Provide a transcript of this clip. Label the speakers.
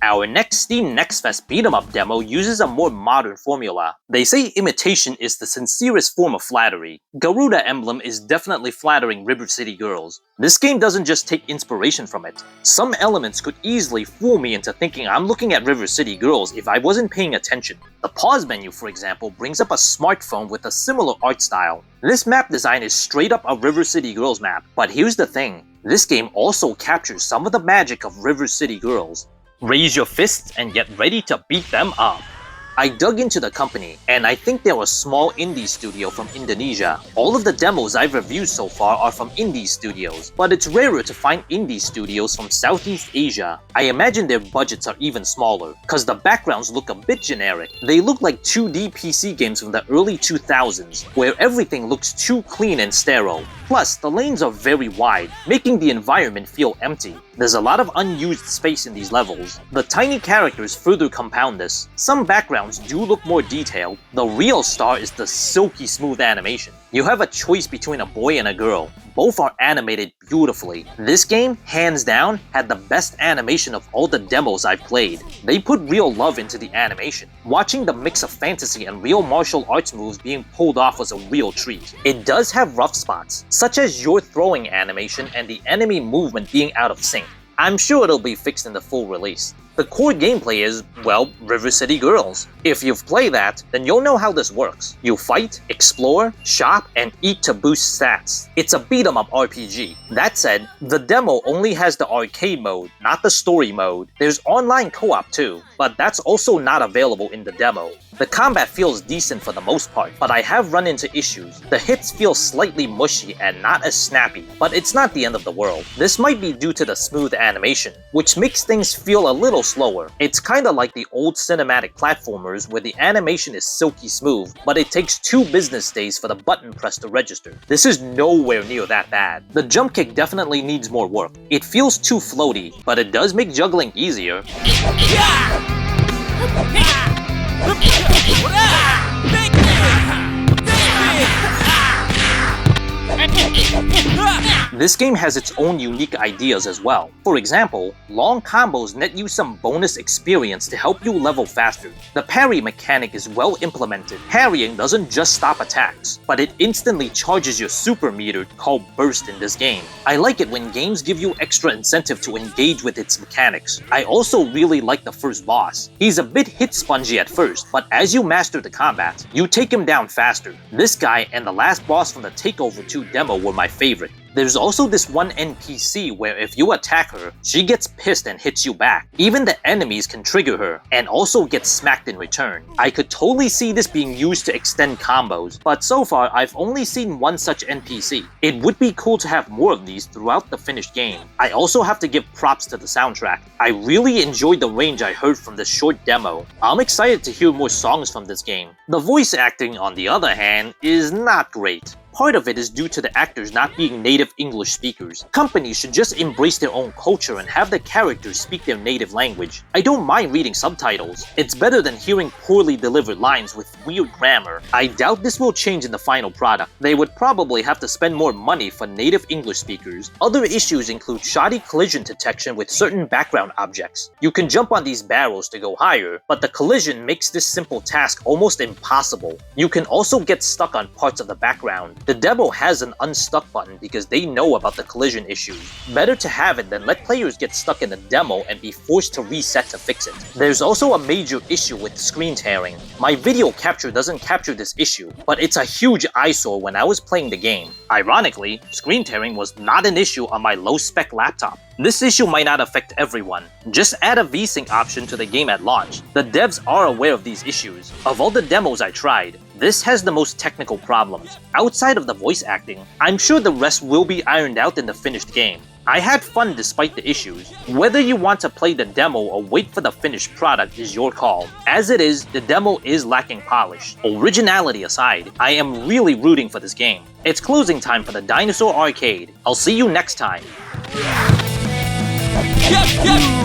Speaker 1: Our next Steam Next Fest beat 'em up demo uses a more modern formula. They say imitation is the sincerest form of flattery. Garuda Emblem is definitely flattering River City Girls. This game doesn't just take inspiration from it. Some elements could easily fool me into thinking I'm looking at River City Girls if I wasn't paying attention. The pause menu, for example, brings up a smartphone with a similar art style. This map design is straight up a River City Girls map, but here's the thing. This game also captures some of the magic of River City Girls. Raise your fists and get ready to beat them up. I dug into the company, and I think they're a small indie studio from Indonesia. All of the demos I've reviewed so far are from indie studios, but it's rarer to find indie studios from Southeast Asia. I imagine their budgets are even smaller, cause the backgrounds look a bit generic. They look like 2D PC games from the early 2000s, where everything looks too clean and sterile. Plus, the lanes are very wide, making the environment feel empty. There's a lot of unused space in these levels. The tiny characters further compound this. Some backgrounds do look more detailed. The real star is the silky smooth animation. You have a choice between a boy and a girl. Both are animated beautifully. This game, hands down, had the best animation of all the demos I've played. They put real love into the animation. Watching the mix of fantasy and real martial arts moves being pulled off was a real treat. It does have rough spots, such as your throwing animation and the enemy movement being out of sync. I'm sure it'll be fixed in the full release. The core gameplay is, well, River City Girls. If you've played that, then you'll know how this works. You fight, explore, shop, and eat to boost stats. It's a beat-em-up RPG. That said, the demo only has the arcade mode, not the story mode. There's online co-op too, but that's also not available in the demo. The combat feels decent for the most part, but I have run into issues. The hits feel slightly mushy and not as snappy, but it's not the end of the world. This might be due to the smooth animation, which makes things feel a little slower. It's kinda like the old cinematic platformers where the animation is silky smooth, but it takes 2 business days for the button press to register. This is nowhere near that bad. The jump kick definitely needs more work. It feels too floaty, but it does make juggling easier. This game has its own unique ideas as well. For example, long combos net you some bonus experience to help you level faster. The parry mechanic is well implemented. Parrying doesn't just stop attacks, but it instantly charges your super meter called burst in this game. I like it when games give you extra incentive to engage with its mechanics. I also really like the first boss. He's a bit hit spongy at first, but as you master the combat, you take him down faster. This guy and the last boss from the Takeover 2 demo were my favorite. There's also this one NPC where if you attack her, she gets pissed and hits you back. Even the enemies can trigger her, and also get smacked in return. I could totally see this being used to extend combos, but so far I've only seen one such NPC. It would be cool to have more of these throughout the finished game. I also have to give props to the soundtrack. I really enjoyed the range I heard from this short demo. I'm excited to hear more songs from this game. The voice acting, on the other hand, is not great. Part of it is due to the actors not being native English speakers. Companies should just embrace their own culture and have the characters speak their native language. I don't mind reading subtitles. It's better than hearing poorly delivered lines with weird grammar. I doubt this will change in the final product. They would probably have to spend more money for native English speakers. Other issues include shoddy collision detection with certain background objects. You can jump on these barrels to go higher, but the collision makes this simple task almost impossible. You can also get stuck on parts of the background. The demo has an unstuck button because they know about the collision issues. Better to have it than let players get stuck in the demo and be forced to reset to fix it. There's also a major issue with screen tearing. My video capture doesn't capture this issue, but it's a huge eyesore when I was playing the game. Ironically, screen tearing was not an issue on my low-spec laptop. This issue might not affect everyone. Just add a VSync option to the game at launch. The devs are aware of these issues. Of all the demos I tried, this has the most technical problems. Outside of the voice acting, I'm sure the rest will be ironed out in the finished game. I had fun despite the issues. Whether you want to play the demo or wait for the finished product is your call. As it is, the demo is lacking polish. Originality aside, I am really rooting for this game. It's closing time for the Dinosaur Arcade. I'll see you next time.
Speaker 2: Yep.